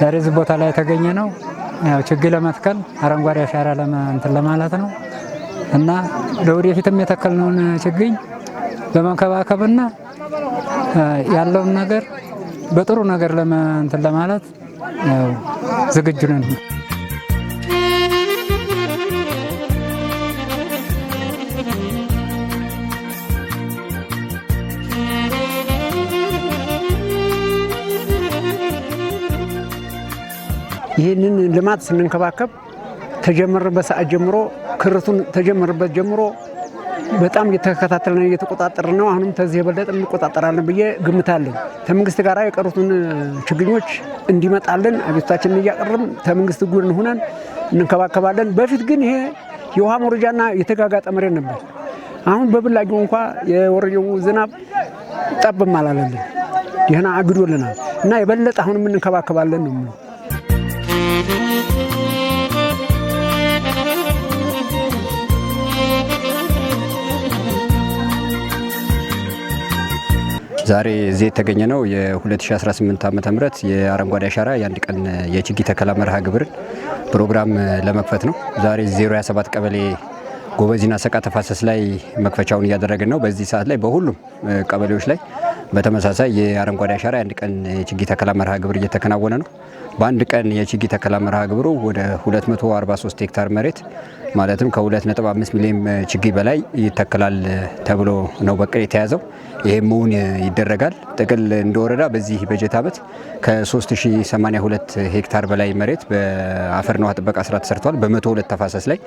ዛሬ እዚህ ቦታ ላይ የተገኘ ነው ያው ችግኝ ለመትከል አረንጓዴ አሻራ ለማለት ነው እና ለወደፊትም የተከልነውን ችግኝ በመንከባከብና ያለውን ነገር በጥሩ ነገር ለማለት ያው ዝግጁ ነን። ይህንን ልማት ስንንከባከብ ተጀመረበት ሰዓት ጀምሮ ክርቱን ተጀመረበት ጀምሮ በጣም እየተከታተልን እየተቆጣጠርን ነው። አሁንም ተዚህ የበለጠ እንቆጣጠራለን ብዬ ግምታለሁ። ከመንግስት ጋር የቀሩትን ችግኞች እንዲመጣልን አቤቱታችንን እያቀረብን ከመንግስት ጎን ሆነን እንከባከባለን። በፊት ግን ይሄ የውሃ መውረጃና የተጋጋጠ መሬት ነበር። አሁን በብላጊው እንኳ የወረጀው ዝናብ ጠብም አላለልን ይህና አግዶልናል እና የበለጠ አሁንም እንከባከባለን ነው። ዛሬ እዚህ የተገኘ ነው የ2018 ዓመተ ምህረት የአረንጓዴ አሻራ የአንድ ቀን የችግኝ ተከላ መርሃ ግብር ፕሮግራም ለመክፈት ነው። ዛሬ 027 ቀበሌ ጎበዚና ሰቃ ተፋሰስ ላይ መክፈቻውን እያደረግን ነው። በዚህ ሰዓት ላይ በሁሉም ቀበሌዎች ላይ በተመሳሳይ የአረንጓዴ አሻራ የአንድ ቀን የችግኝ ተከላ መርሃ ግብር እየተከናወነ ነው። በአንድ ቀን የችግኝ ተከላ መርሃ ግብሩ ወደ 243 ሄክታር መሬት ማለትም ከ2.5 ሚሊዮን ችግኝ በላይ ይተከላል ተብሎ ነው በቅድ የተያዘው። ይሄም እውን ይደረጋል። ጥቅል እንደወረዳ በዚህ በጀት ዓመት ከ3082 ሄክታር በላይ መሬት በአፈርና ውሃ ጥበቃ ስራ ተሰርቷል። በ102 ተፋሰስ ላይ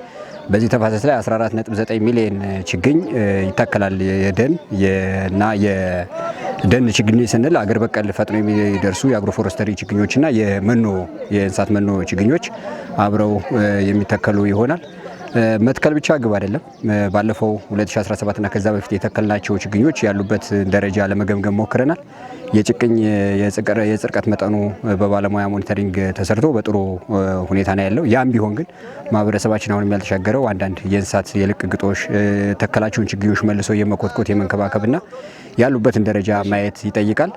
በዚህ ተፋሰስ ላይ 14.9 ሚሊዮን ችግኝ ይተከላል። የደን ችግኝ ስንል አገር በቀል ፈጥኖ የሚደርሱ የአግሮፎረስተሪ ችግኞችና የእንስሳት መኖ ችግኞች አብረው የሚተከሉ ይሆናል። መትከል ብቻ ግብ አይደለም። ባለፈው 2017 እና ከዛ በፊት የተከልናቸው ችግኞች ያሉበት ደረጃ ለመገምገም ሞክረናል። የጽድቀት መጠኑ በባለሙያ ሞኒተሪንግ ተሰርቶ በጥሩ ሁኔታ ነው ያለው። ያም ቢሆን ግን ማህበረሰባችን አሁንም ያልተሻገረው አንዳንድ የእንስሳት የልቅ ግጦሽ ተከላቸውን ችግኞች መልሶ የመኮትኮት የመንከባከብና ያሉበትን ደረጃ ማየት ይጠይቃል።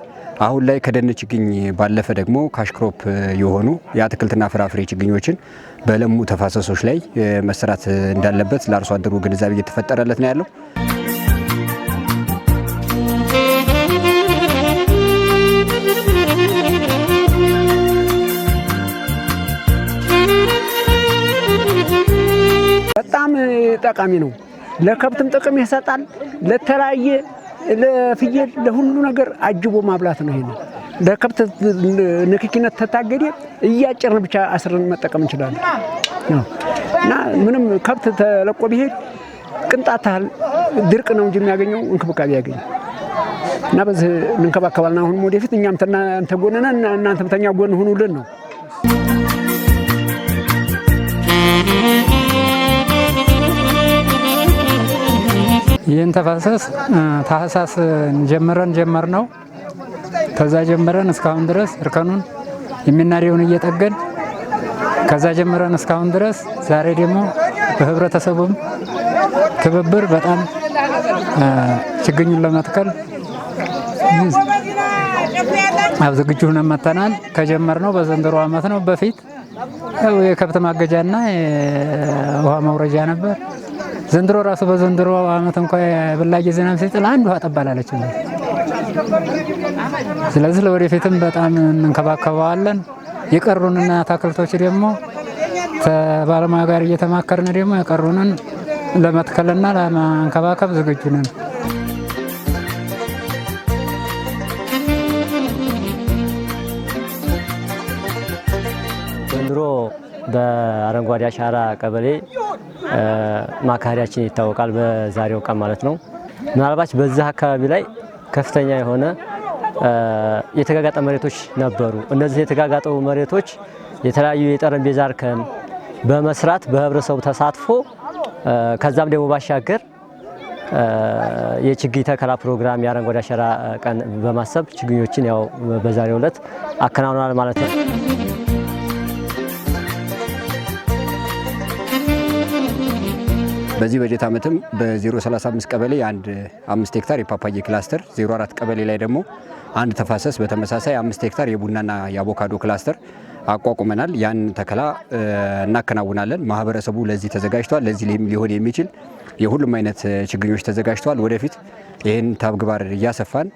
አሁን ላይ ከደን ችግኝ ባለፈ ደግሞ ካሽክሮፕ የሆኑ የአትክልትና ፍራፍሬ ችግኞችን በለሙ ተፋሰሶች ላይ መሰራት እንዳለበት ለአርሶ አደሩ ግንዛቤ እየተፈጠረለት ነው ያለው። በጣም ጠቃሚ ነው። ለከብትም ጥቅም ይሰጣል። ለተለያየ ለፍየል ለሁሉ ነገር አጅቦ ማብላት ነው። ይሄን ለከብት ንክኪነት ተታገደ እያጨርን ብቻ አስረን መጠቀም እንችላለን እና ምንም ከብት ተለቆ ቢሄድ ቅንጣት ድርቅ ነው እንጂ የሚያገኘው እንክብካቤ ያገኛል እና በዚህ እንከባከባለን። አሁን ወደፊት እኛም እናንተ ጎንና እናንተም ተኛ ጎን ሁኑልን ነው። ይህን ተፋሰስ ታህሳስ ጀመር ነው። ከዛ ጀምረን እስካሁን ድረስ እርከኑን የሚናሪውን እየጠገን ከዛ ጀምረን እስካሁን ድረስ ዛሬ ደግሞ በህብረተሰቡም ትብብር በጣም ችግኙን ለመትከል ዝግጁ ሆነን መጥተናል። ከጀመርነው በዘንድሮ ዓመት ነው። በፊት የከብት ማገጃና የውሃ መውረጃ ነበር። ዘንድሮ ራሱ በዘንድሮ ዓመት እንኳን የብላጊ ዝናብ ሲጥል አንድ ውሃ ጠባላለች። ስለዚህ ለወደፊትም በጣም እንከባከበዋለን። የቀሩንና አትክልቶች ደግሞ ከባለሙያ ጋር እየተማከርን ደግሞ የቀሩንን ለመትከልና ለማንከባከብ ዝግጁ ነን። ዘንድሮ በአረንጓዴ አሻራ ቀበሌ ማካሄዳችን ይታወቃል። በዛሬው ቀን ማለት ነው። ምናልባት በዚህ አካባቢ ላይ ከፍተኛ የሆነ የተጋጋጠ መሬቶች ነበሩ። እነዚህ የተጋጋጡ መሬቶች የተለያዩ የጠረጴዛ እርከን በመስራት በህብረተሰቡ ተሳትፎ ከዛም ደግሞ ባሻገር የችግኝ ተከላ ፕሮግራም የአረንጓዴ አሻራ ቀን በማሰብ ችግኞችን ያው በዛሬው ዕለት አከናውናል ማለት ነው። በዚህ በጀት ዓመትም በ035 ቀበሌ 5 ሄክታር የፓፓዬ ክላስተር፣ 04 ቀበሌ ላይ ደግሞ አንድ ተፋሰስ በተመሳሳይ 5 ሄክታር የቡናና የአቮካዶ ክላስተር አቋቁመናል። ያን ተከላ እናከናውናለን። ማህበረሰቡ ለዚህ ተዘጋጅቷል። ለዚህ ሊሆን የሚችል የሁሉም አይነት ችግኞች ተዘጋጅተዋል። ወደፊት ይህን ተግባር እያሰፋን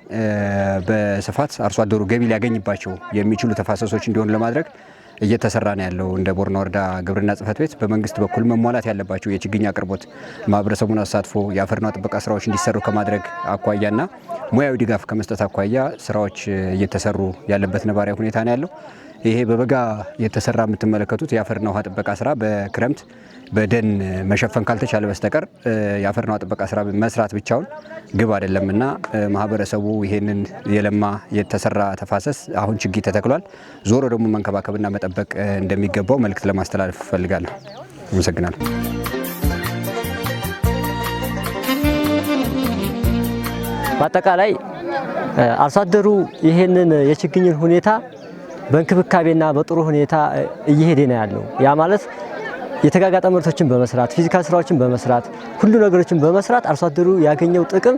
በስፋት አርሶ አደሩ ገቢ ሊያገኝባቸው የሚችሉ ተፋሰሶች እንዲሆኑ ለማድረግ እየተሰራ ነው ያለው። እንደ ቦረና ወረዳ ግብርና ጽሕፈት ቤት በመንግስት በኩል መሟላት ያለባቸው የችግኝ አቅርቦት፣ ማህበረሰቡን አሳትፎ የአፈርና ጥበቃ ስራዎች እንዲሰሩ ከማድረግ አኳያና ሙያዊ ድጋፍ ከመስጠት አኳያ ስራዎች እየተሰሩ ያለበት ነባራዊ ሁኔታ ነው ያለው። ይሄ በበጋ የተሰራ የምትመለከቱት የአፈርና ውሃ ጥበቃ ስራ በክረምት በደን መሸፈን ካልተቻለ በስተቀር የአፈርና ውሃ ጥበቃ ስራ መስራት ብቻውን ግብ አይደለምና ማህበረሰቡ ይሄንን የለማ የተሰራ ተፋሰስ አሁን ችግኝ ተተክሏል፣ ዞሮ ደግሞ መንከባከብና መጠበቅ እንደሚገባው መልእክት ለማስተላለፍ እፈልጋለሁ። አመሰግናለሁ። በአጠቃላይ አርሶ አደሩ ይሄንን የችግኝን ሁኔታ በእንክብካቤና በጥሩ ሁኔታ እየሄደ ነው ያለው። ያ ማለት የተጋጋጠ ምርቶችን በመስራት ፊዚካል ስራዎችን በመስራት ሁሉ ነገሮችን በመስራት አርሶ አደሩ ያገኘው ጥቅም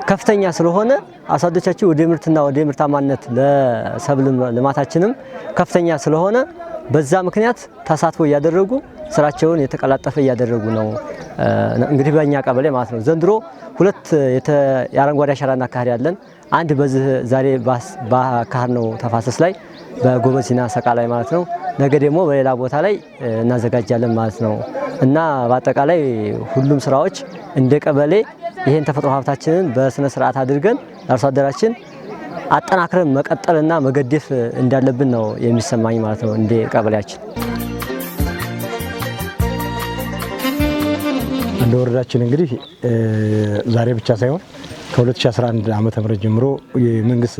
ከፍተኛ ስለሆነ አርሶ አደሮቻችን ወደ ምርትና ወደ ምርታማነት ለሰብል ልማታችንም ከፍተኛ ስለሆነ በዛ ምክንያት ተሳትፎ እያደረጉ ስራቸውን የተቀላጠፈ እያደረጉ ነው። እንግዲህ በእኛ ቀበሌ ማለት ነው ዘንድሮ ሁለት የአረንጓዴ አሻራ እናካሄድ ያለን አንድ በዚህ ዛሬ ባካሄድ ነው ተፋሰስ ላይ በጎበዝና ሰቃ ላይ ማለት ነው። ነገ ደግሞ በሌላ ቦታ ላይ እናዘጋጃለን ማለት ነው እና በአጠቃላይ ሁሉም ስራዎች እንደ ቀበሌ ይሄን ተፈጥሮ ሀብታችንን በስነ ስርዓት አድርገን ለአርሶ አደራችን አጠናክረን መቀጠልና መገደፍ እንዳለብን ነው የሚሰማኝ ማለት ነው እንደ ቀበሌያችን። እንደ ወረዳችን እንግዲህ ዛሬ ብቻ ሳይሆን ከ2011 ዓ.ም ጀምሮ የመንግስት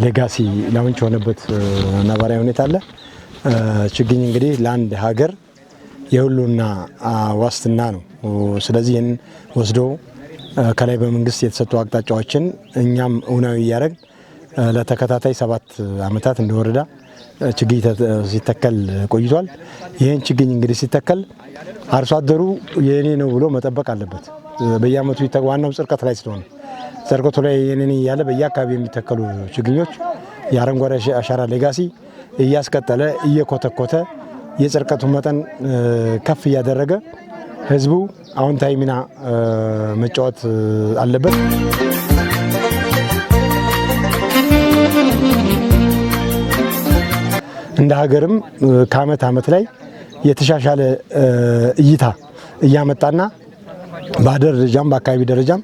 ሌጋሲ ላውንች የሆነበት ነባራዊ ሁኔታ አለ። ችግኝ እንግዲህ ለአንድ ሀገር የሁሉና ዋስትና ነው። ስለዚህ ይህን ወስዶ ከላይ በመንግስት የተሰጡ አቅጣጫዎችን እኛም እውናዊ እያደረግን ለተከታታይ 7 ዓመታት እንደወረዳ ችግኝ ሲተከል ቆይቷል። ይህን ችግኝ እንግዲህ ሲተከል አርሶ አደሩ የኔ ነው ብሎ መጠበቅ አለበት። በየአመቱ ዋናው ጽርቀት ላይ ስለሆነ ጽርቀቱ ላይ የኔ እያለ በየአካባቢ የሚተከሉ ችግኞች የአረንጓዴ አሻራ ሌጋሲ እያስቀጠለ እየኮተኮተ የጽርቀቱ መጠን ከፍ እያደረገ ህዝቡ አዎንታዊ ሚና መጫወት አለበት። እንደ ሀገርም ከአመት አመት ላይ የተሻሻለ እይታ እያመጣና በሀገር ደረጃም በአካባቢ ደረጃም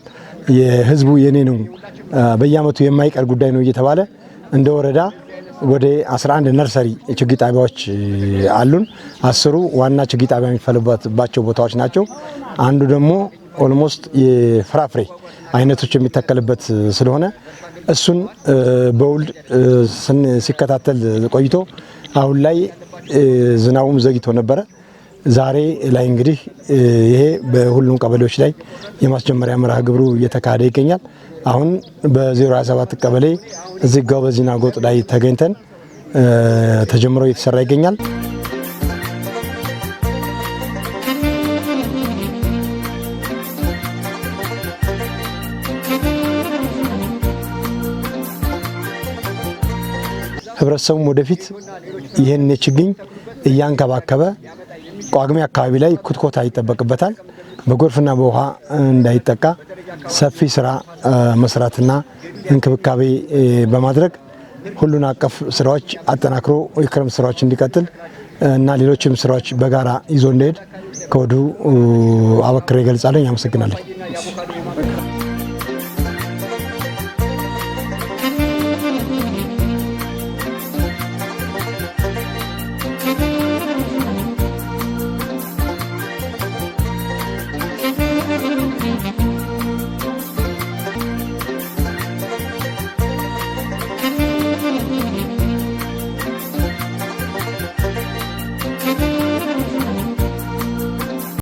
የህዝቡ የኔ ነው በየአመቱ የማይቀር ጉዳይ ነው እየተባለ እንደ ወረዳ ወደ 11 ነርሰሪ ችግኝ ጣቢያዎች አሉን። 10ሩ ዋና ችግኝ ጣቢያ የሚፈልባቸው ቦታዎች ናቸው። አንዱ ደግሞ ኦልሞስት የፍራፍሬ አይነቶች የሚተከልበት ስለሆነ እሱን በውልድ ሲከታተል ቆይቶ አሁን ላይ ዝናቡም ዘግይቶ ነበረ። ዛሬ ላይ እንግዲህ ይሄ በሁሉም ቀበሌዎች ላይ የማስጀመሪያ መርሃ ግብሩ እየተካሄደ ይገኛል። አሁን በ027 ቀበሌ እዚህ ጎበዝና ጎጥ ላይ ተገኝተን ተጀምሮ እየተሰራ ይገኛል። ህብረተሰቡም ወደፊት ይህን ችግኝ እያንከባከበ ቋግሜ አካባቢ ላይ ኩትኮታ ይጠበቅበታል። በጎርፍና በውሃ እንዳይጠቃ ሰፊ ስራ መስራትና እንክብካቤ በማድረግ ሁሉን አቀፍ ስራዎች አጠናክሮ የክረምት ስራዎች እንዲቀጥል እና ሌሎችም ስራዎች በጋራ ይዞ እንደሄድ ከወዲሁ አበክሬ እገልጻለሁ። አመሰግናለሁ።